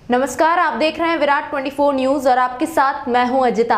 नमस्कार, आप देख रहे हैं विराट 24 न्यूज और आपके साथ मैं हूं अजिता।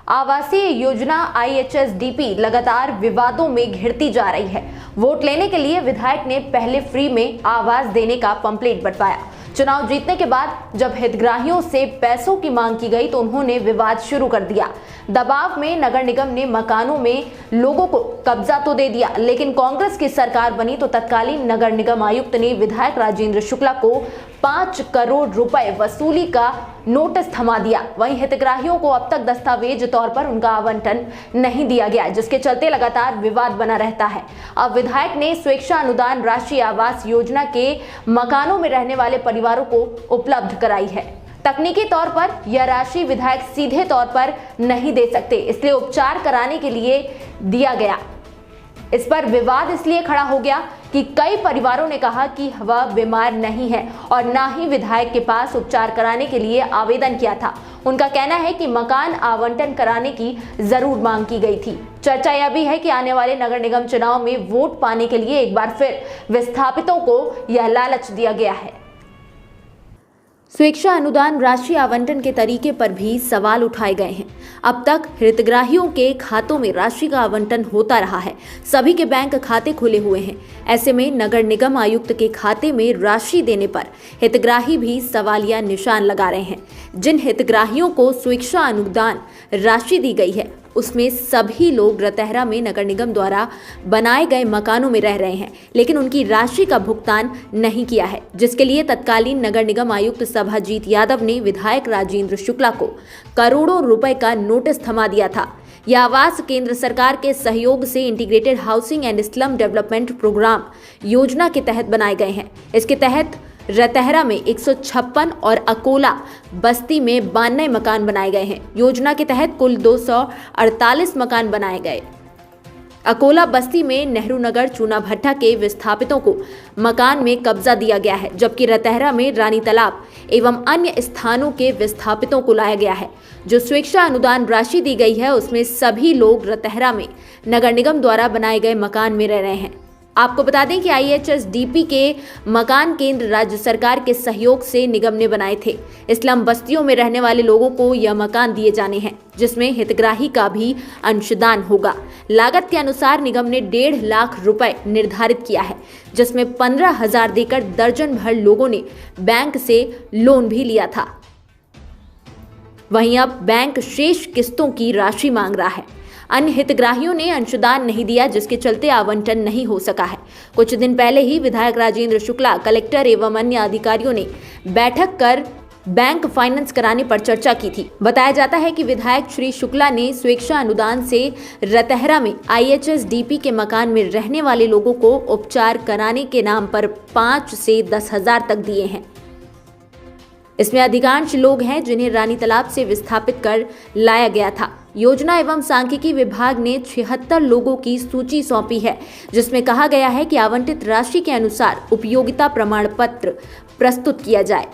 आवासीय योजना IHSDP लगातार विवादों में घिरती जा रही है। वोट लेने के लिए विधायक ने पहले फ्री में आवास देने का पंपलेट बंटवाया। चुनाव जीतने के बाद जब हितग्राहियों से पैसों की मांग की गई तो उन्होंने विवाद शुरू कर दिया। दबाव में नगर निगम ने मकानों में लोगों को कब्जा तो दे दिया, लेकिन कांग्रेस की सरकार बनी तो तत्कालीन नगर निगम आयुक्त ने विधायक राजेंद्र शुक्ला को 5 करोड़ रुपए वसूली का नोटिस थमा दिया। वहीं हितग्राहियों को अब तक दस्तावेज तौर पर उनका आवंटन नहीं दिया गया, जिसके चलते लगातार विवाद बना रहता है। अब विधायक ने स्वेच्छा अनुदान राशि आवास योजना के मकानों में रहने वाले परिवारों को उपलब्ध कराई है। तकनीकी तौर पर यह राशि विधायक सीधे तौर पर नहीं दे सकते, इसलिए उपचार कराने के लिए दिया गया। इस पर विवाद इसलिए खड़ा हो गया कि कई परिवारों ने कहा कि वह बीमार नहीं है और ना ही विधायक के पास उपचार कराने के लिए आवेदन किया था। उनका कहना है कि मकान आवंटन कराने की जरूर मांग की गई थी। चर्चा यह भी है कि आने वाले नगर निगम चुनाव में वोट पाने के लिए एक बार फिर विस्थापितों को यह लालच दिया गया है। स्वेच्छा अनुदान राशि आवंटन के तरीके पर भी सवाल उठाए गए हैं। अब तक हितग्राहियों के खातों में राशि का आवंटन होता रहा है। सभी के बैंक खाते खुले हुए हैं। ऐसे में नगर निगम आयुक्त के खाते में राशि देने पर हितग्राही भी सवालिया निशान लगा रहे हैं। जिन हितग्राहियों को स्वेच्छा अनुदान राशि दी गई है उसमें सभी लोग रतहरा में नगर निगम द्वारा बनाए गए मकानों में रह रहे हैं, लेकिन उनकी राशि का भुगतान नहीं किया है, जिसके लिए तत्कालीन नगर निगम आयुक्त सभाजीत यादव ने विधायक राजेंद्र शुक्ला को करोड़ों रुपए का नोटिस थमा दिया था। यह आवास केंद्र सरकार के सहयोग से integrated housing and slum development programme योजना के तहत बनाए गए हैं। इसके तहत रतहरा में 156 और अकोला बस्ती में 92 मकान बनाए गए हैं। योजना के तहत कुल 248 मकान बनाए गए। अकोला बस्ती में नेहरू नगर चूना भट्टा के विस्थापितों को मकान में कब्जा दिया गया है, जबकि रतहरा में रानी तालाब एवं अन्य स्थानों के विस्थापितों को लाया गया है। जो स्वेच्छा अनुदान राशि दी गई है उसमें सभी लोग रतहरा में नगर निगम द्वारा बनाए गए मकान में रह रहे हैं। आपको बता दें कि IHSDP के मकान केंद्र राज्य सरकार के सहयोग से निगम ने बनाए थे। इस्लाम बस्तियों में रहने वाले लोगों को यह मकान दिए जाने हैं, जिसमें हितग्राही का भी अंशदान होगा। लागत के अनुसार निगम ने 1.5 लाख रुपए निर्धारित किया है, जिसमें 15,000 देकर दर्जन भर लोगों ने बैंक से लोन भी लिया था। वहीं अब बैंक शेष किस्तों की राशि मांग रहा है। अन्य हितग्राहियों ने अंशदान नहीं दिया, जिसके चलते आवंटन नहीं हो सका है। कुछ दिन पहले ही विधायक राजेंद्र शुक्ला, कलेक्टर एवं अन्य अधिकारियों ने बैठक कर बैंक फाइनेंस कराने पर चर्चा की थी। बताया जाता है कि विधायक श्री शुक्ला ने स्वेच्छा अनुदान से रतहरा में IHSDP के मकान में रहने वाले लोगों को उपचार कराने के नाम पर 5 से 10,000 तक दिए हैं। इसमें अधिकांश लोग हैं जिन्हें रानी तालाब से विस्थापित कर लाया गया था। योजना एवं सांख्यिकी विभाग ने 76 लोगों की सूची सौंपी है, जिसमें कहा गया है कि आवंटित राशि के अनुसार उपयोगिता प्रमाण पत्र प्रस्तुत किया जाए।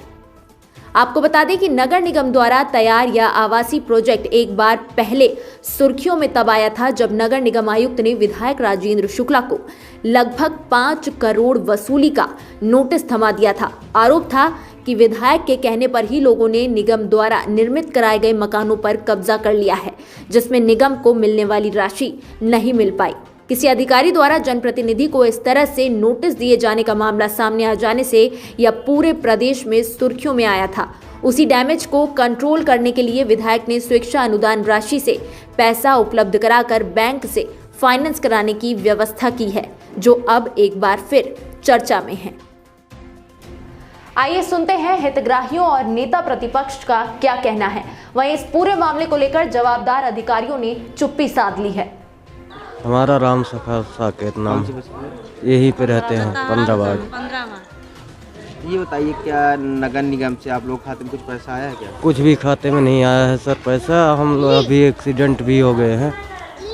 आपको बता दें कि नगर निगम द्वारा तैयार यह आवासीय प्रोजेक्ट एक बार पहले सुर्खियों में तब आया था, जब नगर निगम आयुक्त ने विधायक राजेंद्र शुक्ला को लगभग 5 करोड़ वसूली का नोटिस थमा दिया था। आरोप था कि विधायक के कहने पर ही लोगों ने निगम द्वारा निर्मित कराए गए मकानों पर कब्जा कर लिया है, जिसमें निगम को मिलने वाली राशि नहीं मिल पाई। किसी अधिकारी द्वारा जनप्रतिनिधि को इस तरह से नोटिस दिए जाने का मामला सामने आ जाने से यह पूरे प्रदेश में सुर्खियों में आया था। उसी डैमेज को कंट्रोल करने के लिए विधायक ने स्वेच्छा अनुदान राशि से पैसा उपलब्ध कराकर बैंक से फाइनेंस कराने की व्यवस्था की है, जो अब एक बार फिर चर्चा में है। आइए सुनते हैं हितग्राहियों और नेता प्रतिपक्ष का क्या कहना है। वहीं इस पूरे मामले को लेकर जवाबदार अधिकारियों ने चुप्पी साध ली है। हमारा राम सखा साकेत नाम, यहीं पे रहते हैं 15 वार्ड। ये बताइए, क्या नगर निगम से आप लोग खाते में कुछ पैसा आया है क्या? कुछ भी खाते में नहीं आया है सर पैसा। हम लोग अभी एक्सीडेंट भी हो गए हैं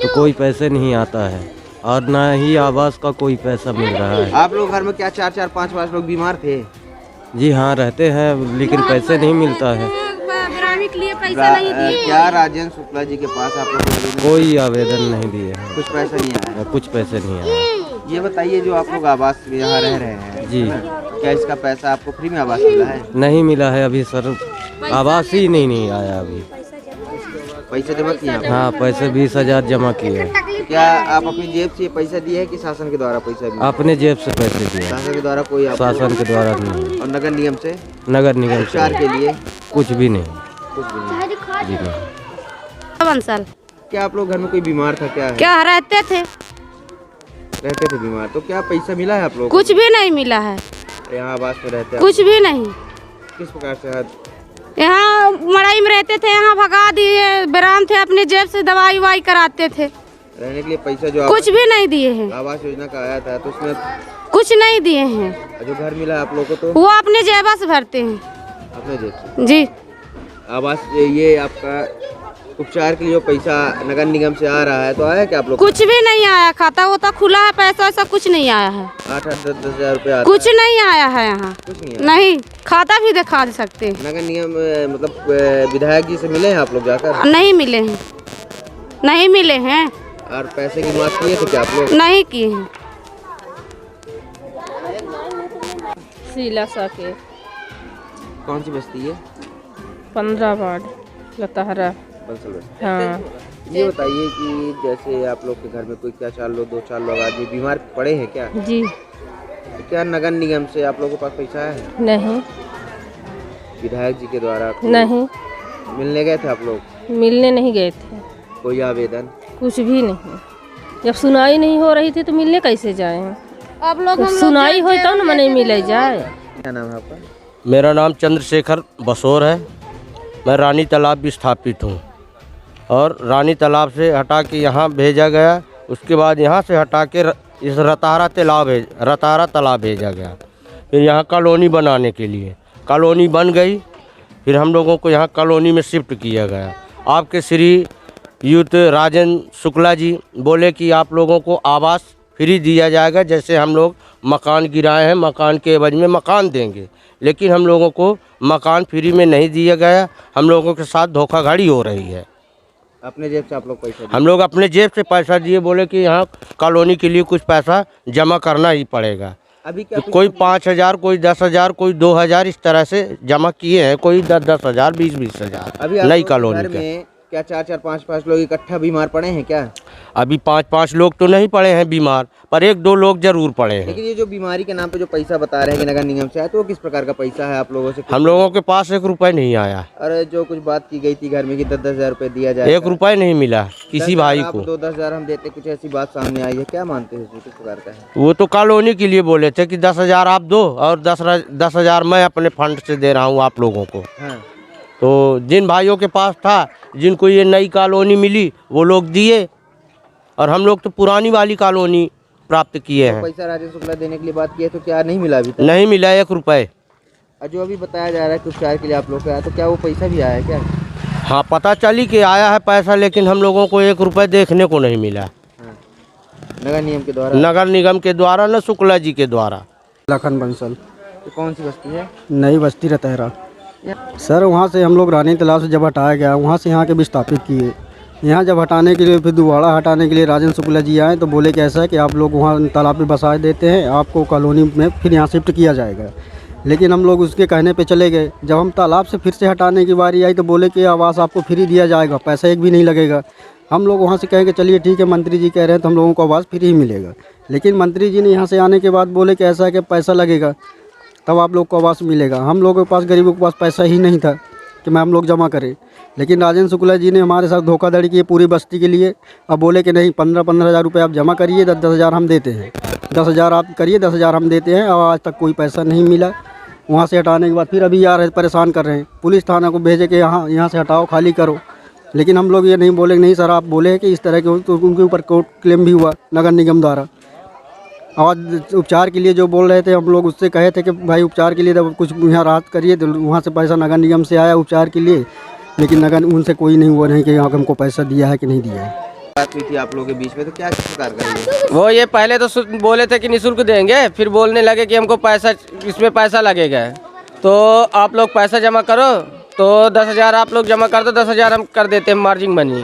तो कोई पैसे नहीं आता है और ना ही आवास का कोई पैसा मिल रहा है। आप लोग घर में क्या 4-4, 5-5 लोग बीमार थे? जी हाँ, रहते हैं लेकिन पैसे नहीं मिलता है। के लिए पैसा नहीं दिए। क्या राजेंद्र शुक्ला जी के पास आप लोग कोई आवेदन नहीं दिए हैं? कुछ पैसा नहीं आया? कुछ पैसे नहीं आए। ये बताइए, जो आप लोग आवास में यहाँ रह रहे हैं जी, क्या इसका पैसा आपको फ्री में आवास मिला है? नहीं मिला है अभी सर, आवास ही नहीं आया अभी। पैसे जमा किए आपने? हाँ, पैसे 20,000 जमा किए हैं। क्या आप अपनी जेब से पैसा दिए हैं कि शासन के द्वारा पैसा दिया? अपने जेब से पैसे दिए, शासन के द्वारा कोई आपको? शासन के द्वारा नहीं। और नगर निगम से? नगर निगम उपचार से के लिए कुछ भी नहीं। कुछ भी नहीं। जी नहीं। बंसल क्या आप लोग घर में कोई बीमार था क्या? क्या रहते थे? रहते थे बीमार, तो क्या पैसा मिला है आप लोग? कुछ भी नहीं मिला है, यहाँ आवास में रहते हैं? कुछ भी नहीं। किस प्रकार से? यहाँ मड़ाई में रहते थे, यहाँ भगा दिए, बेराम थे, अपने जेब से दवाई वाई कराते थे। रहने के लिए पैसा जो कुछ भी नहीं दिए हैं, आवास योजना का आया था तो उसमें कुछ नहीं दिए हैं। जो घर मिला आप लोगों को तो वो अपने जेबा से भरते हैं। अपने जेब से? जी, आवास ये आपका उपचार के लिए जो पैसा नगर निगम से आ रहा है तो आया क्या आप लोग? कुछ भी नहीं आया। खाता वो तो खुला है, पैसा वैसा कुछ नहीं आया है। 8-10 हजार रुपया कुछ नहीं आया है यहाँ। कुछ नहीं आया? नहीं, खाता भी दिखा सकते हैं। नगर निगम मतलब विधायक जी से मिले हैं आप लोग जाकर? नहीं मिले हैं, नहीं मिले हैं। और पैसे की मांग किए थे क्या आप लोग? नहीं किए हैं। शीला साके कौन सी बस्ती है? 15 वार्ड लताहरा। बंसल बस्ती। हाँ, ये बताइए कि जैसे आप लोग के घर में कोई क्या 4 लोग 2-4 लोग आदमी बीमार पड़े हैं क्या? जी तो क्या नगर निगम से आप लोगों के पास पैसा है? नहीं, विधायक जी के द्वारा नहीं मिलने गए थे आप लोग? मिलने नहीं गए थे, कोई आवेदन? कुछ भी नहीं। जब सुनाई नहीं हो रही थी तो मिलने कैसे जाए? अब लोग तो सुनाई हो तो न मने मिले जाए। क्या नाम है आपका? मेरा नाम चंद्रशेखर बसोर है। मैं रानी तालाब विस्थापित हूँ और रानी तालाब से हटा के यहाँ भेजा गया। उसके बाद यहाँ से हटा के इस रताहरा तालाब भेजा गया। फिर यहाँ कॉलोनी बनाने के लिए कॉलोनी बन गई। फिर हम लोगों को यहाँ कॉलोनी में शिफ्ट किया गया। आपके श्री यूथ राजेंद्र शुक्ला जी बोले कि आप लोगों को आवास फ्री दिया जाएगा, जैसे हम लोग मकान गिराए हैं, मकान के एवज में मकान देंगे। लेकिन हम लोगों को मकान फ्री में नहीं दिया गया। हम लोगों के साथ धोखाधड़ी हो रही है। अपने जेब से आप लोग पैसा दिए? हम लोग अपने जेब से पैसा दिए, बोले कि यहाँ कॉलोनी के लिए कुछ पैसा जमा करना ही पड़ेगा। अभी क्या तो कोई 5,000, कोई 10,000, कोई 2,000 इस तरह से जमा किए हैं। कोई 10,000, 20,000 अभी आप नई लोग कॉलोनी घर का। में क्या 4-4, 5-5 लोग इकट्ठा बीमार पड़े हैं क्या? अभी 5-5 लोग तो नहीं पड़े हैं बीमार, पर 1-2 लोग जरूर पड़े हैं। लेकिन ये जो बीमारी के नाम पे जो पैसा बता रहे हैं कि नगर निगम से आया, तो वो किस प्रकार का पैसा है आप लोगों से? हम लोगों के पास 1 रुपये नहीं आया। और जो कुछ बात की गई थी घर में कि 10-10 हजार रुपये दिया जाए, 1 रुपये नहीं मिला किसी भाई को। 2-10 हजार हम देते, कुछ ऐसी बात सामने आई है, क्या मानते हैं किस प्रकार का है? वो तो कॉलोनी के लिए बोले थे कि 10,000 आप दो और 10,000 मैं अपने फंड से दे रहा हूँ आप लोगों को। हाँ। तो जिन भाइयों के पास था, जिनको ये नई कॉलोनी मिली, वो लोग दिए और हम लोग तो पुरानी वाली कॉलोनी प्राप्त किए हैं। पैसा राजेंद्र शुक्ला देने के लिए बात की है तो क्या नहीं मिला अभी तक? नहीं मिला 1 रुपये। और जो अभी बताया जा रहा है कि उपचार के लिए आप लोग का आया, तो क्या वो पैसा भी आया है क्या? हाँ, पता चली कि आया है पैसा, लेकिन हम लोगों को 1 रुपये देखने को नहीं मिला। हाँ। नगर निगम के द्वारा? नगर निगम के द्वारा न शुक्ला जी के द्वारा। लखन बंसल, तो कौन सी बस्ती है? नई बस्ती रतहरा। सर वहाँ से हम लोग रानी तालाब से जब हटाया गया, वहाँ से यहाँ के विस्थापित किए। यहाँ जब हटाने के लिए, फिर दोबारा हटाने के लिए राजेंद्र शुक्ला जी आए तो बोले कि ऐसा है कि आप लोग वहाँ तालाब पे बसा देते हैं, आपको कॉलोनी में फिर यहाँ शिफ्ट किया जाएगा। लेकिन हम लोग उसके कहने पे चले गए। जब हम तालाब से फिर से हटाने की बारी आई तो बोले कि आवास आपको फ्री दिया जाएगा, पैसा एक भी नहीं लगेगा। हम लोग वहाँ से कहें कि चलिए ठीक है, मंत्री जी कह रहे हैं तो हम लोगों को आवास फ्री ही मिलेगा। लेकिन मंत्री जी ने यहाँ से आने के बाद बोले कि ऐसा है कि पैसा लगेगा तब आप लोग को आवास मिलेगा। हम लोगों के पास, गरीबों के पास पैसा ही नहीं था कि हम लोग जमा करें। लेकिन राजेंद्र शुक्ला जी ने हमारे साथ धोखाधड़ी की पूरी बस्ती के लिए। अब बोले कि नहीं, 15-15 हज़ार रुपये आप जमा करिए, 10-10 हज़ार हम देते हैं। 10,000 आप करिए, 10 हज़ार हम देते हैं। और आज तक कोई पैसा नहीं मिला। वहाँ से हटाने के बाद फिर अभी आ रहे, परेशान कर रहे हैं। पुलिस थाना को भेजे कि यहाँ से हटाओ, खाली करो। लेकिन हम लोग ये नहीं बोले, नहीं सर आप बोले कि इस तरह के, तो उनके ऊपर कोर्ट क्लेम भी हुआ नगर निगम द्वारा। और उपचार के लिए जो बोल रहे थे, हम लोग उससे कहे थे कि भाई उपचार के लिए तो कुछ यहाँ राहत करिए, तो वहाँ से पैसा नगर निगम से आया उपचार के लिए। लेकिन नगर उनसे कोई नहीं हुआ, नहीं कि यहाँ हमको पैसा दिया है कि नहीं दिया है। बात हुई थी आप लोगों के बीच में, तो क्या किस प्रकार का है? वो ये पहले तो बोले थे कि निःशुल्क देंगे, फिर बोलने लगे कि हमको पैसा, इसमें पैसा लगेगा, तो आप लोग पैसा जमा करो। तो 10,000 आप लोग जमा कर दो, 10,000 हम कर देते हैं मार्जिन मनी।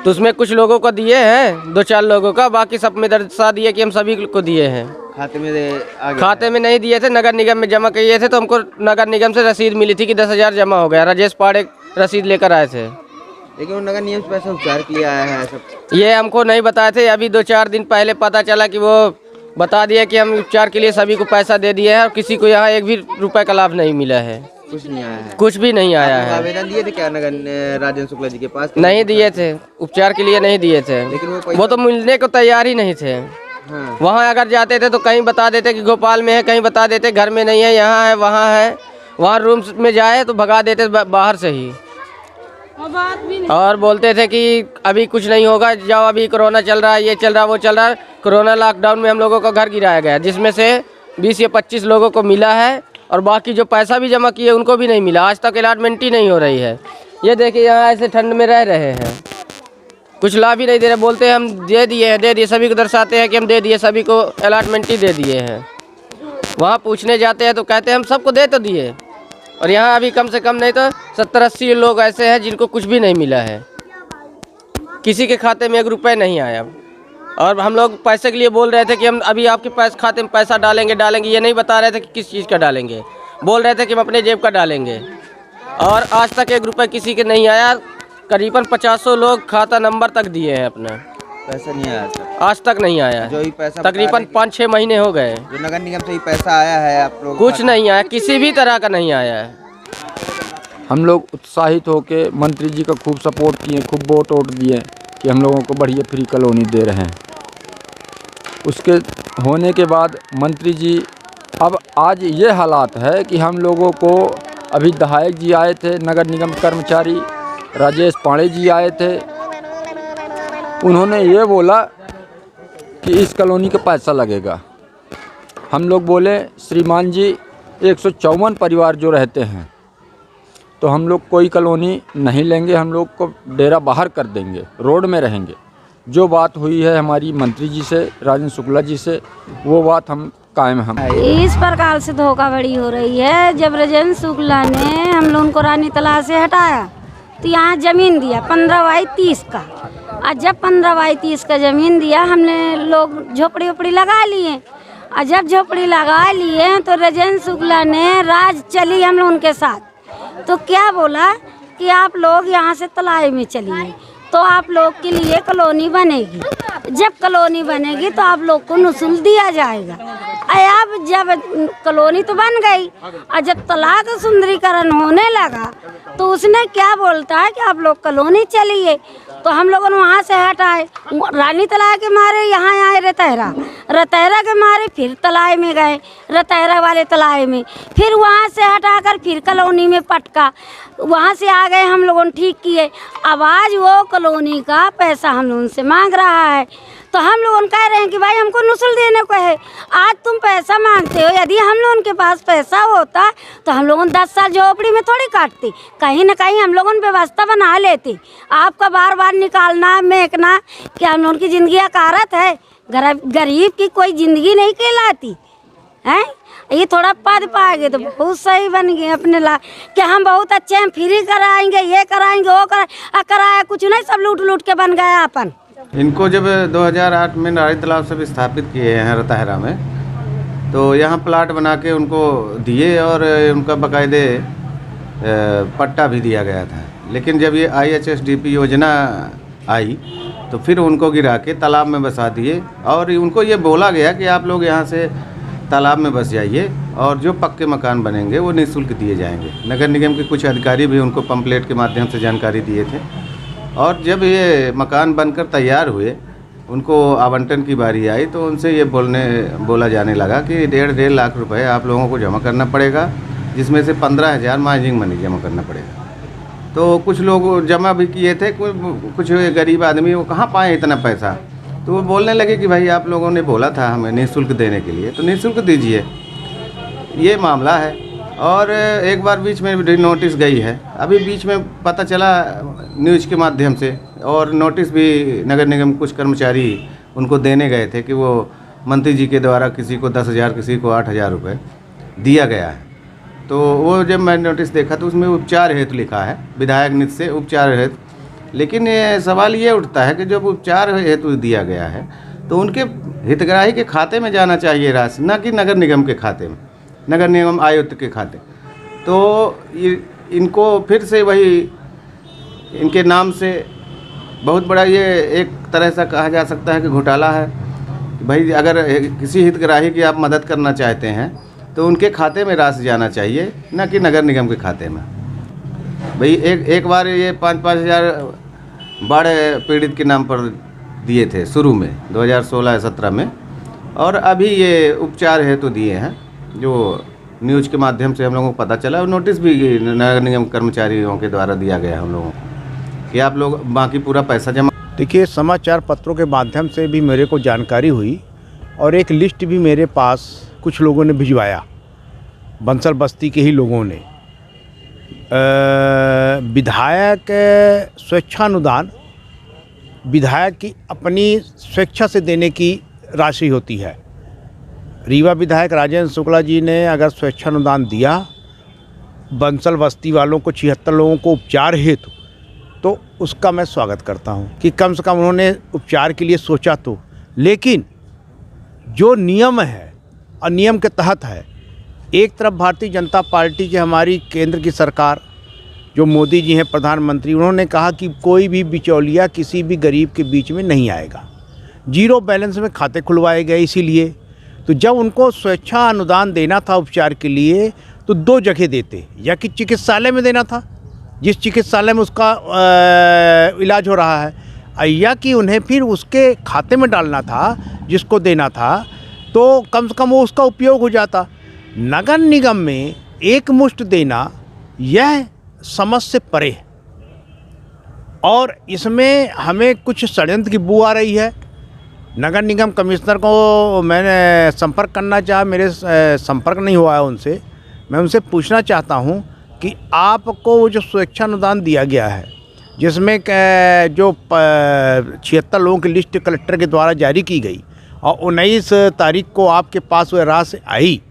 तो उसमें कुछ लोगों को दिए हैं, 2-4 लोगों का, बाकी सब में दर्शा दिए कि हम सभी को दिए हैं। खाते में आ गया? खाते में नहीं दिए थे, नगर निगम में जमा किए थे, तो हमको नगर निगम से रसीद मिली थी कि 10,000 जमा हो गया। राजेश पाड़े रसीद लेकर आए थे। लेकिन वो नगर निगम से पैसा उपचार के लिए आया है सब? ये हमको नहीं बताए थे। अभी 2-4 दिन पहले पता चला कि वो बता दिया कि हम उपचार के लिए सभी को पैसा दे दिए हैं और किसी को यहाँ 1 भी रुपए का लाभ नहीं मिला है। कुछ नहीं आया है? कुछ भी नहीं आया आपने है। आवेदन दिए थे क्या नगर राजेंद्र शुक्ला जी के पास? नहीं दिए थे, उपचार के लिए नहीं दिए थे। लेकिन वो तो मिलने को तैयार ही नहीं थे। हाँ। वहाँ अगर जाते थे तो कहीं बता देते कि भोपाल में है, कहीं बता देते घर में नहीं है, यहाँ है, वहाँ है। वहाँ रूम्स में जाए तो भगा देते बाहर से ही, और बोलते थे कि अभी कुछ नहीं होगा, जाओ, अभी कोरोना चल रहा है, ये चल रहा है, वो चल रहा है। कोरोना लॉकडाउन में हम लोगों का घर गिराया गया, जिसमें से 20 या 25 लोगों को मिला है, और बाकी जो पैसा भी जमा किए उनको भी नहीं मिला। आज तक अलॉटमेंट ही नहीं हो रही है। ये देखिए यहाँ ऐसे ठंड में रह रहे हैं, कुछ लाभ ही नहीं दे रहे। बोलते हैं हम दे दिए, सभी को दर्शाते हैं कि हम दे दिए, सभी को अलॉटमेंट ही दे दिए हैं। वहाँ पूछने जाते हैं तो कहते हैं हम सबको दे तो दिए, और यहाँ अभी कम से कम नहीं तो 70-80 लोग ऐसे हैं जिनको कुछ भी नहीं मिला है। किसी के खाते में 1 रुपये नहीं आया। और हम लोग पैसे के लिए बोल रहे थे कि हम अभी आपके पास खाते में पैसा डालेंगे। ये नहीं बता रहे थे कि किस चीज़ का डालेंगे। बोल रहे थे कि हम अपने जेब का डालेंगे, और आज तक 1 रुपये किसी के नहीं आया। करीबन 50 लोग खाता नंबर तक दिए हैं अपना, पैसा नहीं आया सर? आज तक नहीं आया। जो ही पैसा तकरीबन 5-6 महीने हो गए। जो नगर निगम से ही पैसा आया है आप लोग? कुछ नहीं आया, किसी भी तरह का नहीं आया है। हम लोग उत्साहित होके मंत्री जी का खूब सपोर्ट किए, खूब वोट दिए कि हम लोगों को बढ़िया फ्री कॉलोनी दे रहे हैं। उसके होने के बाद मंत्री जी, अब आज ये हालात है कि हम लोगों को, अभी विधायक जी आए थे, नगर निगम कर्मचारी राजेश पाड़े जी आए थे, उन्होंने ये बोला कि इस कॉलोनी का पैसा लगेगा। हम लोग बोले श्रीमान जी 154 परिवार जो रहते हैं, तो हम लोग कोई कॉलोनी नहीं लेंगे, हम लोग को डेरा बाहर कर देंगे, रोड में रहेंगे। जो बात हुई है हमारी मंत्री जी से, राजेंद्र शुक्ला जी से, वो बात हम कायम हम। इस प्रकार से धोखाधड़ी हो रही है। जब राजेंद्र शुक्ला ने हम लोगों को रानी तालाब से हटाया तो यहाँ ज़मीन दिया 15/30 का, और जब 15/30 का ज़मीन दिया, हमने लोग झोपड़ी वोपड़ी लगा लिए, और जब झोपड़ी लगा लिए तो राजेंद्र शुक्ला ने राज चली हम लोगों के साथ। तो क्या बोला कि आप लोग यहाँ से तलाई में चलिए, तो आप लोग के लिए कॉलोनी बनेगी। जब कॉलोनी बनेगी तो आप लोग को निःशुल्क दिया जाएगा। अब जब कॉलोनी तो बन गई, और जब तालाब का सुंदरीकरण होने लगा तो उसने क्या बोलता है कि आप लोग कॉलोनी चलिए। तो हम लोगों ने वहाँ से हटाए, रानी तालाब के मारे यहाँ आए रतहरा के मारे फिर तालाब में गए, रतहरा वाले तालाब में, फिर वहाँ से हटाकर फिर कॉलोनी में पटका, वहाँ से आ गए, हम लोगों ने ठीक किए। अब आज वो कॉलोनी का पैसा हम लोगों से मांग रहा है, तो हम लोगों कह रहे हैं कि भाई हमको निःशुल्क देने को है। आज तुम पैसा मांगते हो, यदि हम लोगों के पास पैसा होता तो हम लोगों 10 साल झोपड़ी में थोड़ी काटते, कहीं ना कहीं हम लोगों ने व्यवस्था बना लेते। आपका बार बार निकालना महकना क्या हम लोगों की ज़िंदगी अकारत है? गरीब की कोई ज़िंदगी नहीं कहलाती है। ये थोड़ा पद पाएंगे तो बहुत सही बन गए अपने ला, कि हम बहुत अच्छे हैं, फ्री कराएंगे, ये कराएंगे, वो कराया कुछ नहीं, सब लूट लूट के बन गया अपन। इनको जब 2008 में नारी तालाब से स्थापित किए हैं रतहरा में, तो यहाँ प्लाट बना के उनको दिए और उनका बाकायदे पट्टा भी दिया गया था। लेकिन जब ये IHSDP योजना आई तो फिर उनको गिरा के तालाब में बसा दिए, और उनको ये बोला गया कि आप लोग यहाँ से तालाब में बस जाइए, और जो पक्के मकान बनेंगे वो निःशुल्क दिए जाएंगे। नगर निगम के कुछ अधिकारी भी उनको पंपलेट के माध्यम से जानकारी दिए थे, और जब ये मकान बनकर तैयार हुए, उनको आवंटन की बारी आई तो उनसे ये बोला जाने लगा कि 1.5 लाख रुपए आप लोगों को जमा करना पड़ेगा, जिसमें से 15,000 मार्जिन मनी जमा करना पड़ेगा। तो कुछ लोग जमा भी किए थे, कुछ गरीब आदमी वो कहाँ पाए इतना पैसा, तो वो बोलने लगे कि भाई आप लोगों ने बोला था हमें निःशुल्क देने के लिए, तो निःशुल्क दीजिए। ये मामला है। और एक बार बीच में नोटिस गई है, अभी बीच में पता चला न्यूज़ के माध्यम से, और नोटिस भी नगर निगम कुछ कर्मचारी उनको देने गए थे कि वो मंत्री जी के द्वारा किसी को 10,000 किसी को 8,000 रुपये दिया गया है। तो वो जब मैं नोटिस देखा तो उसमें उपचार हेतु लिखा है, विधायक निधि से उपचार हेतु। लेकिन ये सवाल ये उठता है कि जब उपचार हेतु दिया गया है तो उनके हितग्राही के खाते में जाना चाहिए राशि, ना कि नगर निगम के खाते में, नगर निगम आयुक्त के खाते। तो इनको फिर से वही इनके नाम से बहुत बड़ा ये एक तरह से कहा जा सकता है कि घोटाला है। भाई अगर किसी हितग्राही की आप मदद करना चाहते हैं तो उनके खाते में राशि जाना चाहिए, ना कि नगर निगम के खाते में। भाई एक बार ये 5-5 हज़ार बाढ़ पीड़ित के नाम पर दिए थे शुरू में 2016-17 में, और अभी ये उपचार हेतु दिए हैं, जो न्यूज़ के माध्यम से हम लोगों को पता चला, और नोटिस भी नगर निगम कर्मचारियों के द्वारा दिया गया हम लोगों को कि आप लोग बाकी पूरा पैसा जमा। देखिए, समाचार पत्रों के माध्यम से भी मेरे को जानकारी हुई और एक लिस्ट भी मेरे पास कुछ लोगों ने भिजवाया, बंसल बस्ती के ही लोगों ने। विधायक स्वेच्छानुदान विधायक की अपनी स्वेच्छा से देने की राशि होती है। रीवा विधायक राजेंद्र शुक्ला जी ने अगर स्वेच्छानुदान दिया बंसल बस्ती वालों को, 76 लोगों को उपचार हेतु, तो उसका मैं स्वागत करता हूं कि कम से कम उन्होंने उपचार के लिए सोचा। तो लेकिन जो नियम है और नियम के तहत है, एक तरफ भारतीय जनता पार्टी की हमारी केंद्र की सरकार, जो मोदी जी हैं प्रधानमंत्री, उन्होंने कहा कि कोई भी बिचौलिया किसी भी गरीब के बीच में नहीं आएगा। जीरो बैलेंस में खाते खुलवाए गए। इसीलिए तो जब उनको स्वेच्छा अनुदान देना था उपचार के लिए, तो 2 जगह देते, या कि चिकित्सालय में देना था जिस चिकित्सालय में उसका इलाज हो रहा है, या कि उन्हें फिर उसके खाते में डालना था जिसको देना था, तो कम से कम वो उसका उपयोग हो जाता। नगर निगम में एक मुश्त देना यह समझ से परे है, और इसमें हमें कुछ षड्यंत्र की बू आ रही है। नगर निगम कमिश्नर को मैंने संपर्क करना चाहा, मेरे संपर्क नहीं हुआ है उनसे। मैं उनसे पूछना चाहता हूं कि आपको वो जो स्वेच्छानुदान दिया गया है, जिसमें जो 76 लोगों की लिस्ट कलेक्टर के द्वारा जारी की गई और 19 तारीख को आपके पास वो राशि आई,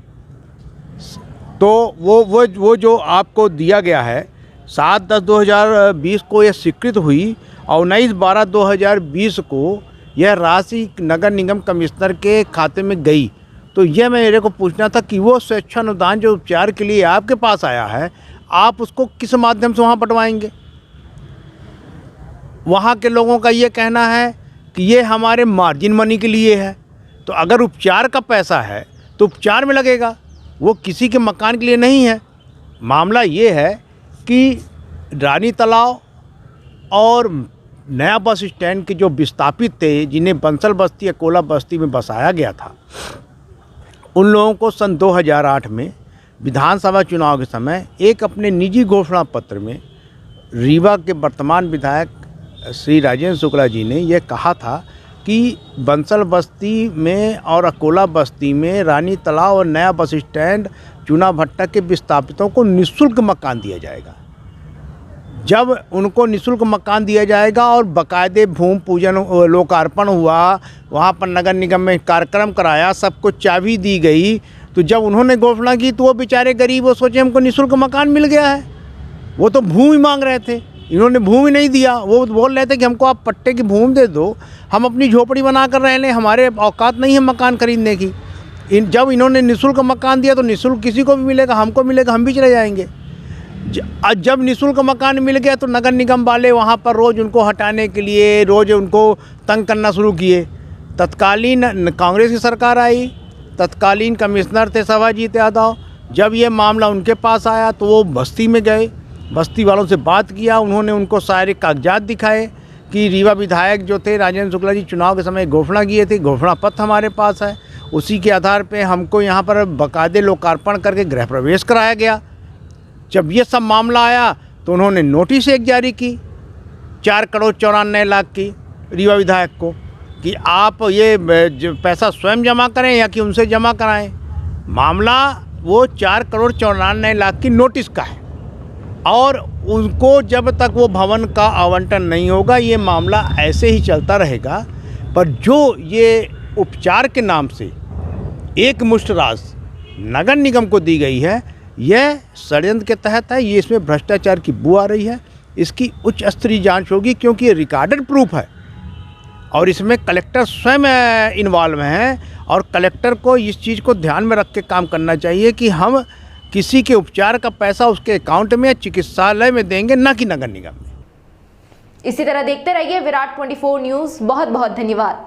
तो वो जो आपको दिया गया है 7/10/2020 को यह स्वीकृत हुई और 19/12/2020 को यह राशि नगर निगम कमिश्नर के खाते में गई। तो यह मेरे को पूछना था कि वो स्वेच्छानुदान जो उपचार के लिए आपके पास आया है, आप उसको किस माध्यम से वहाँ बंटवाएंगे? वहाँ के लोगों का ये कहना है कि ये हमारे मार्जिन मनी के लिए है। तो अगर उपचार का पैसा है तो उपचार में लगेगा, वो किसी के मकान के लिए नहीं है। मामला ये है कि रानी तालाब और नया बस स्टैंड के जो विस्थापित थे, जिन्हें बंसल बस्ती अकोला बस्ती में बसाया गया था, उन लोगों को सन 2008 में विधानसभा चुनाव के समय एक अपने निजी घोषणा पत्र में रीवा के वर्तमान विधायक श्री राजेंद्र शुक्ला जी ने यह कहा था कि बंसल बस्ती में और अकोला बस्ती में रानी तालाब और नया बस स्टैंड चूना भट्टा के विस्थापितों को निःशुल्क मकान दिया जाएगा। जब उनको निःशुल्क मकान दिया जाएगा और बाकायदे भूमि पूजन लोकार्पण हुआ, वहाँ पर नगर निगम में कार्यक्रम कराया, सबको चाबी दी गई, तो जब उन्होंने घोषणा की तो वो बेचारे गरीब वो सोचे हमको निःशुल्क मकान मिल गया है। वो तो भूमि मांग रहे थे, इन्होंने भूमि नहीं दिया। वो बोल रहे थे कि हमको आप पट्टे की भूमि दे दो, हम अपनी झोपड़ी बना कर रह लें, हमारे औकात नहीं है मकान खरीदने की। जब इन्होंने निःशुल्क मकान दिया तो निःशुल्क किसी को भी मिलेगा, हमको मिलेगा, हम भी चले जाएंगे। जब निःशुल्क मकान मिल गया तो नगर निगम वाले वहाँ पर रोज़ उनको हटाने के लिए रोज़ उनको तंग करना शुरू किए। तत्कालीन कांग्रेस की सरकार आई, तत्कालीन कमिश्नर थे सभाजीत यादव। जब ये मामला उनके पास आया तो वो बस्ती में गए, बस्ती वालों से बात किया, उन्होंने उनको सारे कागजात दिखाए कि रीवा विधायक जो थे राजेंद्र शुक्ला जी चुनाव के समय घोषणा किए थे, घोषणा पत्र हमारे पास है। उसी के आधार पे हमको यहाँ पर बाकायदे लोकार्पण करके गृह प्रवेश कराया गया। जब ये सब मामला आया तो उन्होंने नोटिस एक जारी की 4,94,00,000 की रीवा विधायक को कि आप ये पैसा स्वयं जमा करें या कि उनसे जमा कराएं। मामला वो 4,94,00,000 की नोटिस का है और उनको जब तक वो भवन का आवंटन नहीं होगा ये मामला ऐसे ही चलता रहेगा। पर जो ये उपचार के नाम से एक मुश्त राशि नगर निगम को दी गई है, यह षड्यंत्र के तहत है। ये इसमें भ्रष्टाचार की बू आ रही है। इसकी उच्च स्तरीय जांच होगी क्योंकि ये रिकॉर्डेड प्रूफ है। और इसमें कलेक्टर स्वयं इन्वॉल्व हैं और कलेक्टर को इस चीज़ को ध्यान में रख के काम करना चाहिए कि हम किसी के उपचार का पैसा उसके अकाउंट में या चिकित्सालय में देंगे, ना कि नगर निगम में। इसी तरह देखते रहिए विराट 24 न्यूज़। बहुत बहुत धन्यवाद।